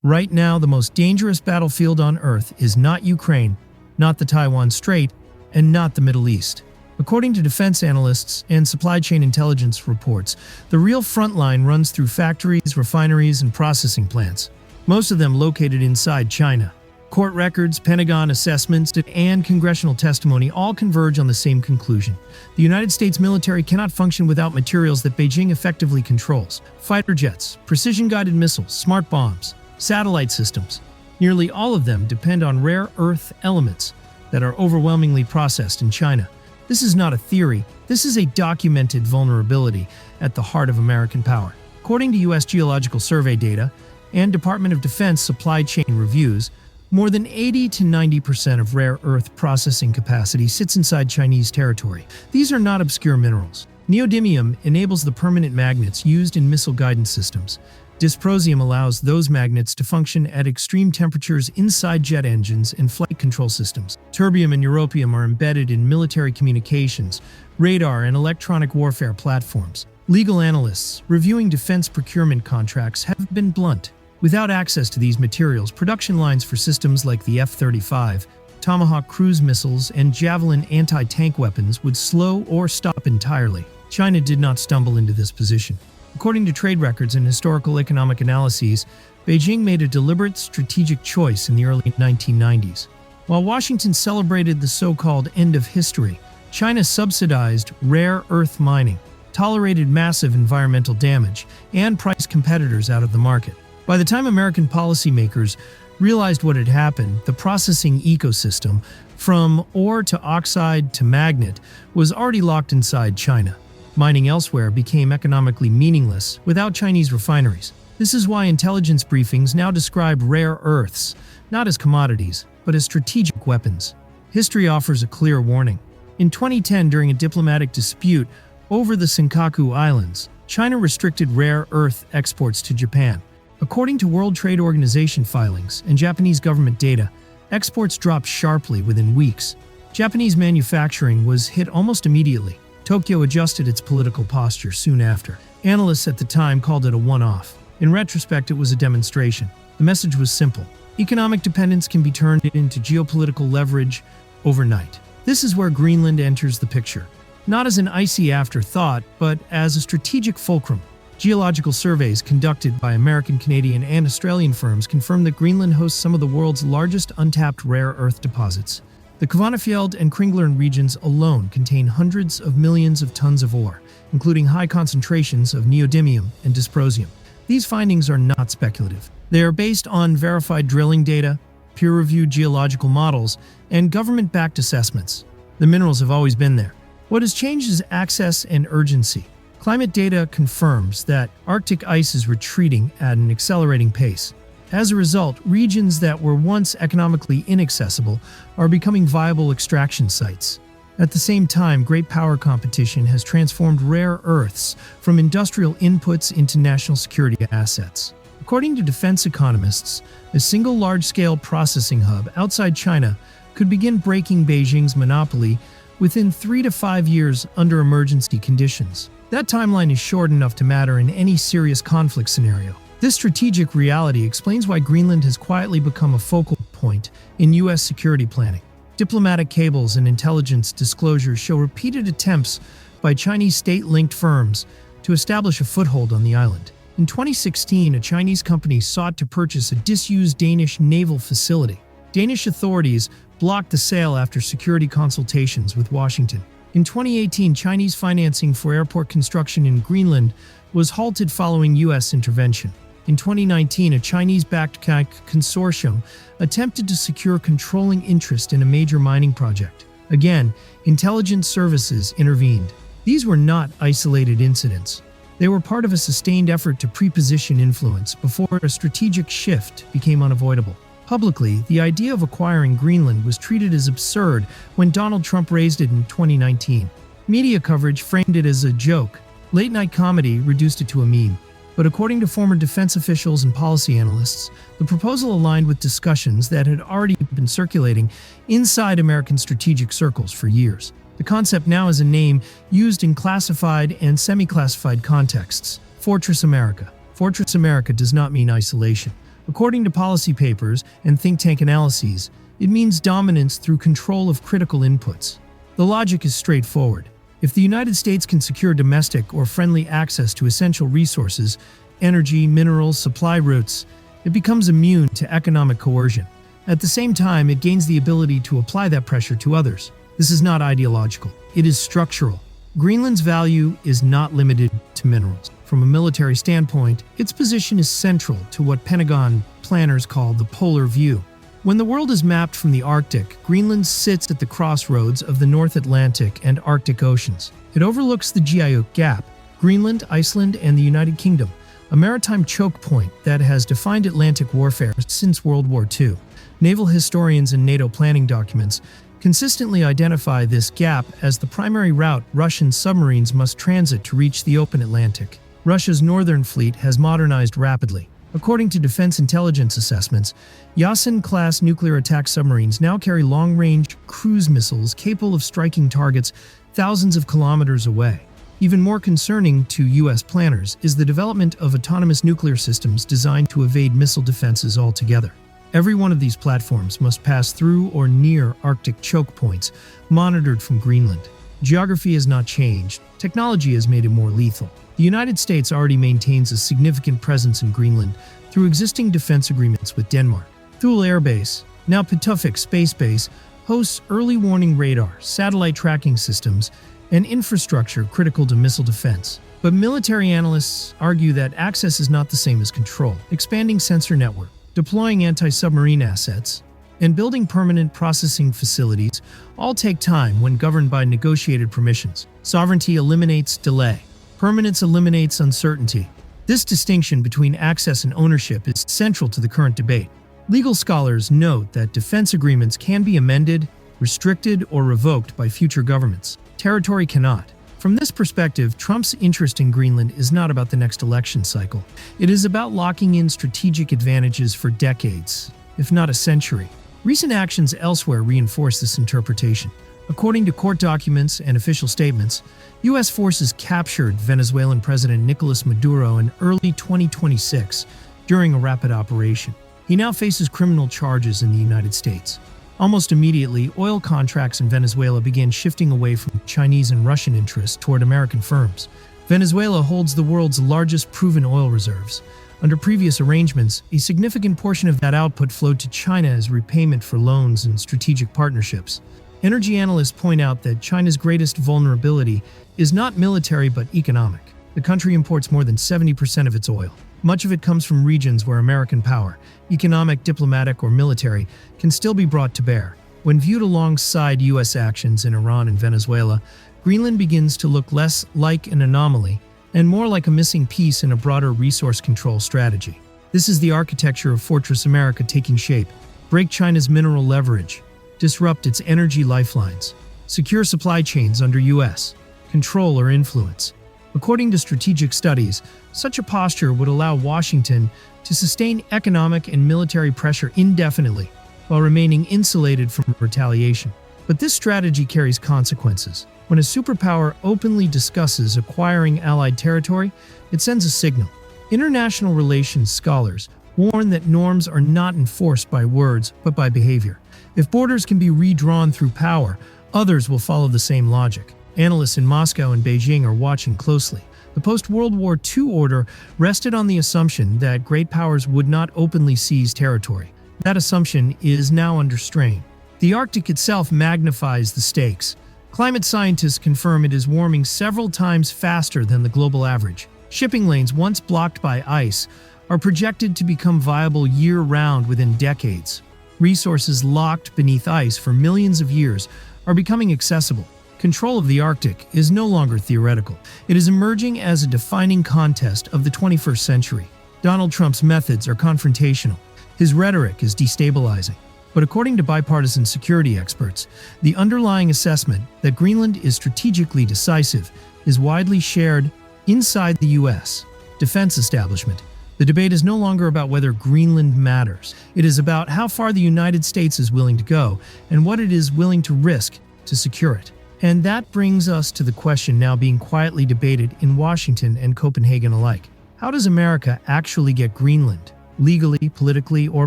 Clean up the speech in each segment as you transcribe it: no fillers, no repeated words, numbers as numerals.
Right now, the most dangerous battlefield on Earth is not Ukraine, not the Taiwan Strait, and not the Middle East. According to defense analysts and supply chain intelligence reports, the real front line runs through factories, refineries, and processing plants, most of them located inside China. Court records, Pentagon assessments, and congressional testimony all converge on the same conclusion. The United States military cannot function without materials that Beijing effectively controls: fighter jets, precision-guided missiles, smart bombs, satellite systems. Nearly all of them depend on rare earth elements that are overwhelmingly processed in China. This is not a theory, this is a documented vulnerability at the heart of American power. According to U.S. Geological Survey data and Department of Defense supply chain reviews, more than 80 to 90% of rare earth processing capacity sits inside Chinese territory. These are not obscure minerals. Neodymium enables the permanent magnets used in missile guidance systems. Dysprosium allows those magnets to function at extreme temperatures inside jet engines and flight control systems. Terbium and europium are embedded in military communications, radar, and electronic warfare platforms. Legal analysts reviewing defense procurement contracts have been blunt. Without access to these materials, production lines for systems like the F-35, Tomahawk cruise missiles, and Javelin anti-tank weapons would slow or stop entirely. China did not stumble into this position. According to trade records and historical economic analyses, Beijing made a deliberate strategic choice in the early 1990s. While Washington celebrated the so-called end of history, China subsidized rare earth mining, tolerated massive environmental damage, and priced competitors out of the market. By the time American policymakers realized what had happened, the processing ecosystem, from ore to oxide to magnet, was already locked inside China. Mining elsewhere became economically meaningless without Chinese refineries. This is why intelligence briefings now describe rare earths not as commodities, but as strategic weapons. History offers a clear warning. In 2010, during a diplomatic dispute over the Senkaku Islands, China restricted rare earth exports to Japan. According to World Trade Organization filings and Japanese government data, exports dropped sharply within weeks. Japanese manufacturing was hit almost immediately. Tokyo adjusted its political posture soon after. Analysts at the time called it a one-off. In retrospect, it was a demonstration. The message was simple: economic dependence can be turned into geopolitical leverage overnight. This is where Greenland enters the picture, not as an icy afterthought, but as a strategic fulcrum. Geological surveys conducted by American, Canadian, and Australian firms confirm that Greenland hosts some of the world's largest untapped rare earth deposits. The Kvanefjeld and Kringlerne regions alone contain hundreds of millions of tons of ore, including high concentrations of neodymium and dysprosium. These findings are not speculative. They are based on verified drilling data, peer-reviewed geological models, and government-backed assessments. The minerals have always been there. What has changed is access and urgency. Climate data confirms that Arctic ice is retreating at an accelerating pace. As a result, regions that were once economically inaccessible are becoming viable extraction sites. At the same time, great power competition has transformed rare earths from industrial inputs into national security assets. According to defense economists, a single large-scale processing hub outside China could begin breaking Beijing's monopoly within 3 to 5 years under emergency conditions. That timeline is short enough to matter in any serious conflict scenario. This strategic reality explains why Greenland has quietly become a focal point in U.S. security planning. Diplomatic cables and intelligence disclosures show repeated attempts by Chinese state-linked firms to establish a foothold on the island. In 2016, a Chinese company sought to purchase a disused Danish naval facility. Danish authorities blocked the sale after security consultations with Washington. In 2018, Chinese financing for airport construction in Greenland was halted following U.S. intervention. In 2019, a Chinese-backed GIUK consortium attempted to secure controlling interest in a major mining project. Again, intelligence services intervened. These were not isolated incidents. They were part of a sustained effort to pre-position influence before a strategic shift became unavoidable. Publicly, the idea of acquiring Greenland was treated as absurd when Donald Trump raised it in 2019. Media coverage framed it as a joke. Late-night comedy reduced it to a meme. But according to former defense officials and policy analysts, the proposal aligned with discussions that had already been circulating inside American strategic circles for years. The concept now is a name used in classified and semi-classified contexts: Fortress America. Fortress America does not mean isolation. According to policy papers and think tank analyses, it means dominance through control of critical inputs. The logic is straightforward. If the United States can secure domestic or friendly access to essential resources, energy, minerals, supply routes, it becomes immune to economic coercion. At the same time, it gains the ability to apply that pressure to others. This is not ideological. It is structural. Greenland's value is not limited to minerals. From a military standpoint, its position is central to what Pentagon planners call the polar view. When the world is mapped from the Arctic, Greenland sits at the crossroads of the North Atlantic and Arctic Oceans. It overlooks the GIUK Gap, Greenland, Iceland, and the United Kingdom, a maritime choke point that has defined Atlantic warfare since World War II. Naval historians and NATO planning documents consistently identify this gap as the primary route Russian submarines must transit to reach the open Atlantic. Russia's northern fleet has modernized rapidly. According to defense intelligence assessments, Yasin-class nuclear attack submarines now carry long-range cruise missiles capable of striking targets thousands of kilometers away. Even more concerning to U.S. planners is the development of autonomous nuclear systems designed to evade missile defenses altogether. Every one of these platforms must pass through or near Arctic choke points, monitored from Greenland. Geography has not changed. Technology has made it more lethal. The United States already maintains a significant presence in Greenland through existing defense agreements with Denmark. Thule Air Base, now Pituffik Space Base, hosts early warning radar, satellite tracking systems, and infrastructure critical to missile defense. But military analysts argue that access is not the same as control. Expanding sensor network, deploying anti-submarine assets, and building permanent processing facilities all take time when governed by negotiated permissions. Sovereignty eliminates delay. Permanence eliminates uncertainty. This distinction between access and ownership is central to the current debate. Legal scholars note that defense agreements can be amended, restricted, or revoked by future governments. Territory cannot. From this perspective, Trump's interest in Greenland is not about the next election cycle. It is about locking in strategic advantages for decades, if not a century. Recent actions elsewhere reinforce this interpretation. According to court documents and official statements, U.S. forces captured Venezuelan President Nicolas Maduro in early 2026 during a rapid operation. He now faces criminal charges in the United States. Almost immediately, oil contracts in Venezuela began shifting away from Chinese and Russian interests toward American firms. Venezuela holds the world's largest proven oil reserves. Under previous arrangements, a significant portion of that output flowed to China as repayment for loans and strategic partnerships. Energy analysts point out that China's greatest vulnerability is not military but economic. The country imports more than 70% of its oil. Much of it comes from regions where American power, economic, diplomatic, or military, can still be brought to bear. When viewed alongside U.S. actions in Iran and Venezuela, Greenland begins to look less like an anomaly and more like a missing piece in a broader resource control strategy. This is the architecture of Fortress America taking shape. Break China's mineral leverage, disrupt its energy lifelines, secure supply chains under U.S. control or influence. According to strategic studies, such a posture would allow Washington to sustain economic and military pressure indefinitely while remaining insulated from retaliation. But this strategy carries consequences. When a superpower openly discusses acquiring allied territory, it sends a signal. International relations scholars warn that norms are not enforced by words but by behavior. If borders can be redrawn through power, others will follow the same logic. Analysts in Moscow and Beijing are watching closely. The post-World War II order rested on the assumption that great powers would not openly seize territory. That assumption is now under strain. The Arctic itself magnifies the stakes. Climate scientists confirm it is warming several times faster than the global average. Shipping lanes once blocked by ice are projected to become viable year-round within decades. Resources locked beneath ice for millions of years are becoming accessible. Control of the Arctic is no longer theoretical. It is emerging as a defining contest of the 21st century. Donald Trump's methods are confrontational. His rhetoric is destabilizing. But according to bipartisan security experts, the underlying assessment that Greenland is strategically decisive is widely shared inside the U.S. defense establishment. The debate is no longer about whether Greenland matters. It is about how far the United States is willing to go and what it is willing to risk to secure it. And that brings us to the question now being quietly debated in Washington and Copenhagen alike. How does America actually get Greenland? legally, politically, or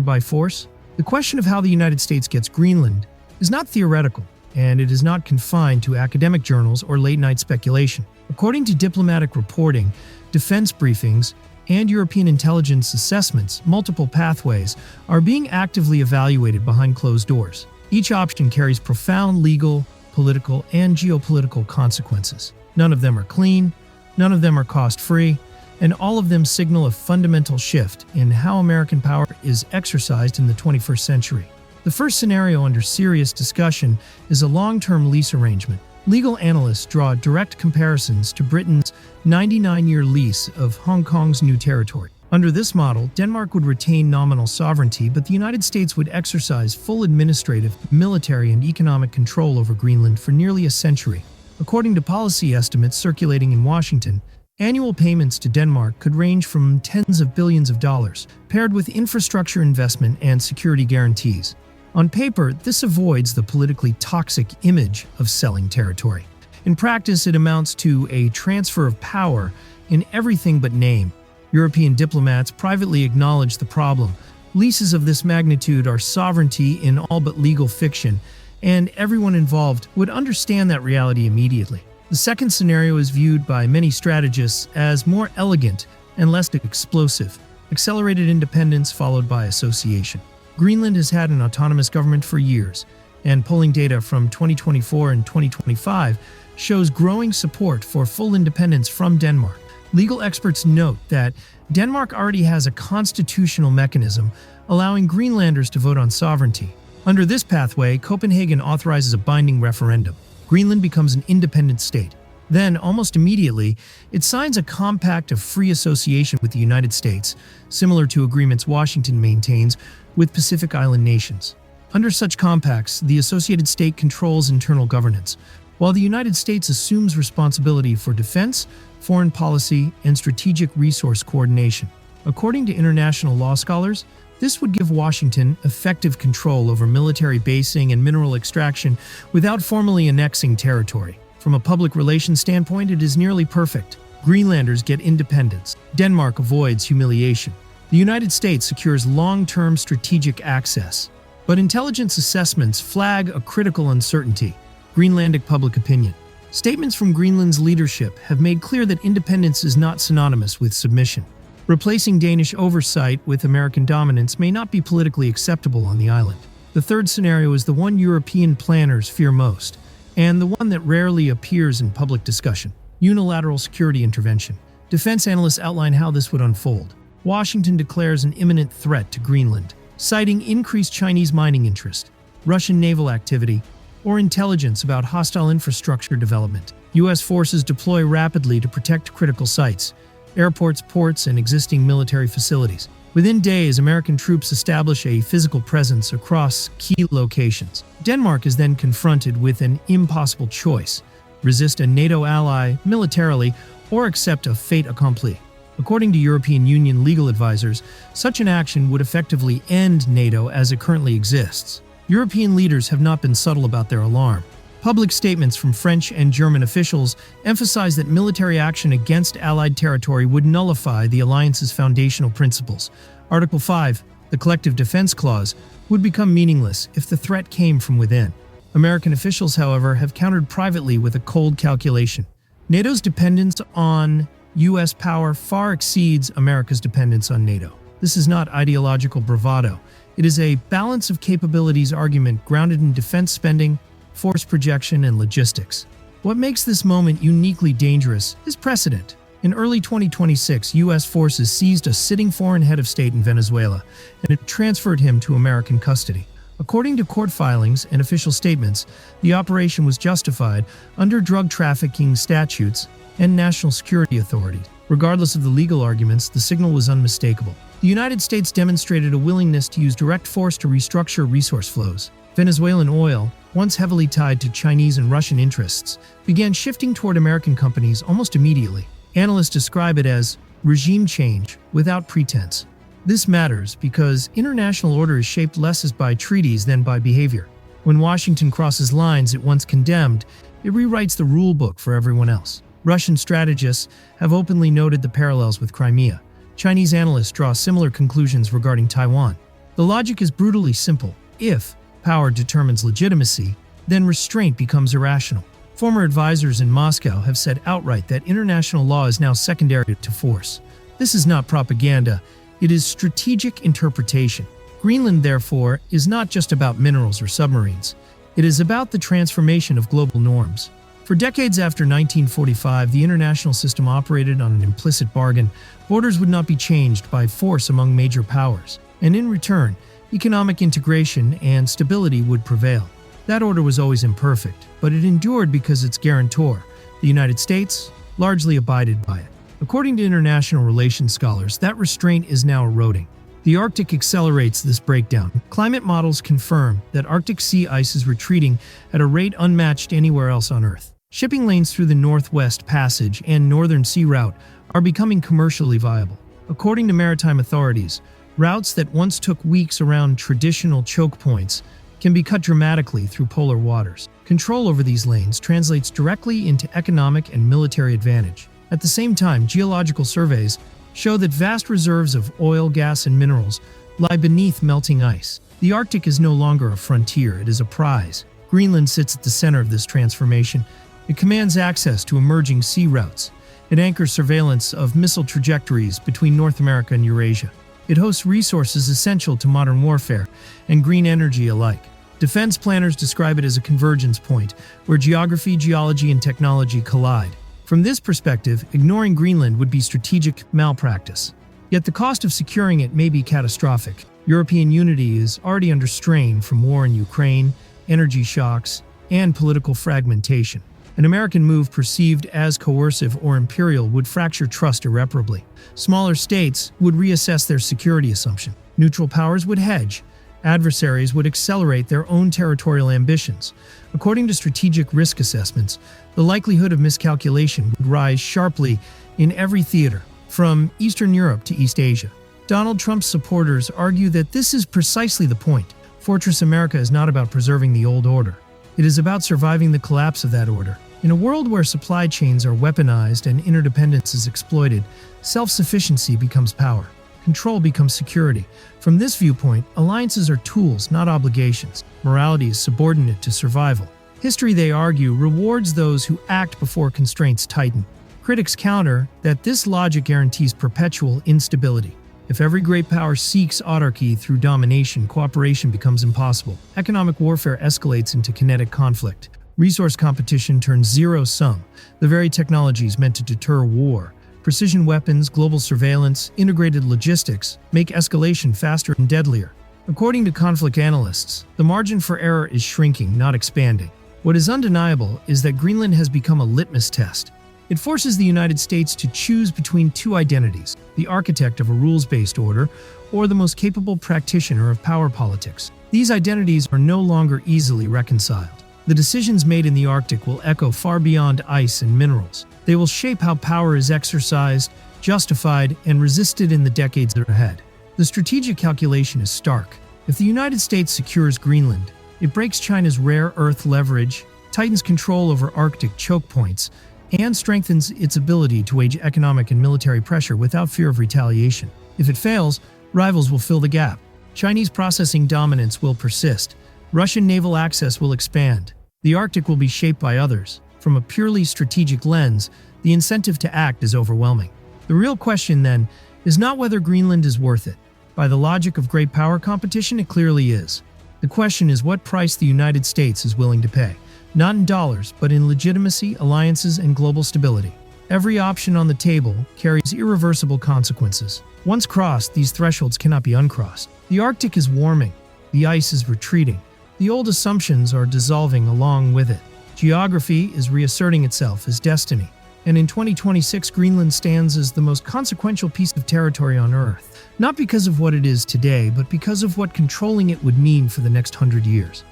by force? The question of how the United States gets Greenland is not theoretical, and it is not confined to academic journals or late-night speculation. According to diplomatic reporting, defense briefings, and European intelligence assessments, multiple pathways are being actively evaluated behind closed doors. Each option carries profound legal, political, and geopolitical consequences. None of them are clean, none of them are cost-free, and all of them signal a fundamental shift in how American power is exercised in the 21st century. The first scenario under serious discussion is a long-term lease arrangement. Legal analysts draw direct comparisons to Britain's 99-year lease of Hong Kong's new territory. Under this model, Denmark would retain nominal sovereignty, but the United States would exercise full administrative, military, and economic control over Greenland for nearly a century. According to policy estimates circulating in Washington, annual payments to Denmark could range from tens of billions of dollars, paired with infrastructure investment and security guarantees. On paper, this avoids the politically toxic image of selling territory. In practice, it amounts to a transfer of power in everything but name. European diplomats privately acknowledge the problem. Leases of this magnitude are sovereignty in all but legal fiction, and everyone involved would understand that reality immediately. The second scenario is viewed by many strategists as more elegant and less explosive: accelerated independence followed by association. Greenland has had an autonomous government for years, and polling data from 2024 and 2025 shows growing support for full independence from Denmark. Legal experts note that Denmark already has a constitutional mechanism allowing Greenlanders to vote on sovereignty. Under this pathway, Copenhagen authorizes a binding referendum. Greenland becomes an independent state. Then, almost immediately, it signs a compact of free association with the United States, similar to agreements Washington maintains with Pacific Island nations. Under such compacts, the associated state controls internal governance, while the United States assumes responsibility for defense, foreign policy, and strategic resource coordination. According to international law scholars, this would give Washington effective control over military basing and mineral extraction without formally annexing territory. From a public relations standpoint, it is nearly perfect. Greenlanders get independence. Denmark avoids humiliation. The United States secures long-term strategic access. But intelligence assessments flag a critical uncertainty: Greenlandic public opinion. Statements from Greenland's leadership have made clear that independence is not synonymous with submission. Replacing Danish oversight with American dominance may not be politically acceptable on the island. The third scenario is the one European planners fear most, and the one that rarely appears in public discussion: unilateral security intervention. Defense analysts outline how this would unfold. Washington declares an imminent threat to Greenland, citing increased Chinese mining interest, Russian naval activity, or intelligence about hostile infrastructure development. U.S. forces deploy rapidly to protect critical sites, airports, ports, and existing military facilities. Within days, American troops establish a physical presence across key locations. Denmark is then confronted with an impossible choice: resist a NATO ally militarily or accept a fait accompli. According to European Union legal advisors, such an action would effectively end NATO as it currently exists. European leaders have not been subtle about their alarm. Public statements from French and German officials emphasize that military action against Allied territory would nullify the alliance's foundational principles. Article 5, the Collective Defense Clause, would become meaningless if the threat came from within. American officials, however, have countered privately with a cold calculation. NATO's dependence on U.S. power far exceeds America's dependence on NATO. This is not ideological bravado. It is a balance of capabilities argument grounded in defense spending, force projection, and logistics. What makes this moment uniquely dangerous is precedent. In early 2026, U.S. forces seized a sitting foreign head of state in Venezuela, and it transferred him to American custody. According to court filings and official statements, the operation was justified under drug trafficking statutes and national security authorities. Regardless of the legal arguments, the signal was unmistakable. The United States demonstrated a willingness to use direct force to restructure resource flows. Venezuelan oil, once heavily tied to Chinese and Russian interests, began shifting toward American companies almost immediately. Analysts describe it as regime change without pretense. This matters because international order is shaped less by treaties than by behavior. When Washington crosses lines it once condemned, it rewrites the rule book for everyone else. Russian strategists have openly noted the parallels with Crimea. Chinese analysts draw similar conclusions regarding Taiwan. The logic is brutally simple. If power determines legitimacy, then restraint becomes irrational. Former advisors in Moscow have said outright that international law is now secondary to force. This is not propaganda, it is strategic interpretation. Greenland, therefore, is not just about minerals or submarines. It is about the transformation of global norms. For decades after 1945, the international system operated on an implicit bargain. Borders would not be changed by force among major powers, and in return, economic integration and stability would prevail. That order was always imperfect, but it endured because its guarantor, the United States, largely abided by it. According to international relations scholars, that restraint is now eroding. The Arctic accelerates this breakdown. Climate models confirm that Arctic sea ice is retreating at a rate unmatched anywhere else on Earth. Shipping lanes through the Northwest Passage and Northern Sea Route are becoming commercially viable. According to maritime authorities, routes that once took weeks around traditional choke points can be cut dramatically through polar waters. Control over these lanes translates directly into economic and military advantage. At the same time, geological surveys show that vast reserves of oil, gas, and minerals lie beneath melting ice. The Arctic is no longer a frontier, it is a prize. Greenland sits at the center of this transformation. It commands access to emerging sea routes. It anchors surveillance of missile trajectories between North America and Eurasia. It hosts resources essential to modern warfare and green energy alike. Defense planners describe it as a convergence point, where geography, geology, and technology collide. From this perspective, ignoring Greenland would be strategic malpractice. Yet the cost of securing it may be catastrophic. European unity is already under strain from war in Ukraine, energy shocks, and political fragmentation. An American move perceived as coercive or imperial would fracture trust irreparably. Smaller states would reassess their security assumption. Neutral powers would hedge. Adversaries would accelerate their own territorial ambitions. According to strategic risk assessments, the likelihood of miscalculation would rise sharply in every theater, from Eastern Europe to East Asia. Donald Trump's supporters argue that this is precisely the point. Fortress America is not about preserving the old order. It is about surviving the collapse of that order. In a world where supply chains are weaponized and interdependence is exploited, self-sufficiency becomes power. Control becomes security. From this viewpoint, alliances are tools, not obligations. Morality is subordinate to survival. History, they argue, rewards those who act before constraints tighten. Critics counter that this logic guarantees perpetual instability. If every great power seeks autarky through domination, cooperation becomes impossible. Economic warfare escalates into kinetic conflict. Resource competition turns zero-sum, the very technologies meant to deter war. Precision weapons, global surveillance, integrated logistics make escalation faster and deadlier. According to conflict analysts, the margin for error is shrinking, not expanding. What is undeniable is that Greenland has become a litmus test. It forces the United States to choose between two identities: the architect of a rules-based order or the most capable practitioner of power politics. These identities are no longer easily reconciled. The decisions made in the Arctic will echo far beyond ice and minerals. They will shape how power is exercised, justified, and resisted in the decades ahead. The strategic calculation is stark. If the United States secures Greenland, it breaks China's rare earth leverage, tightens control over Arctic choke points, and strengthens its ability to wage economic and military pressure without fear of retaliation. If it fails, rivals will fill the gap. Chinese processing dominance will persist. Russian naval access will expand. The Arctic will be shaped by others. From a purely strategic lens, the incentive to act is overwhelming. The real question, then, is not whether Greenland is worth it. By the logic of great power competition, it clearly is. The question is what price the United States is willing to pay. Not in dollars, but in legitimacy, alliances, and global stability. Every option on the table carries irreversible consequences. Once crossed, these thresholds cannot be uncrossed. The Arctic is warming. The ice is retreating. The old assumptions are dissolving along with it. Geography is reasserting itself as destiny. And in 2026, Greenland stands as the most consequential piece of territory on Earth. Not because of what it is today, but because of what controlling it would mean for the next 100 years.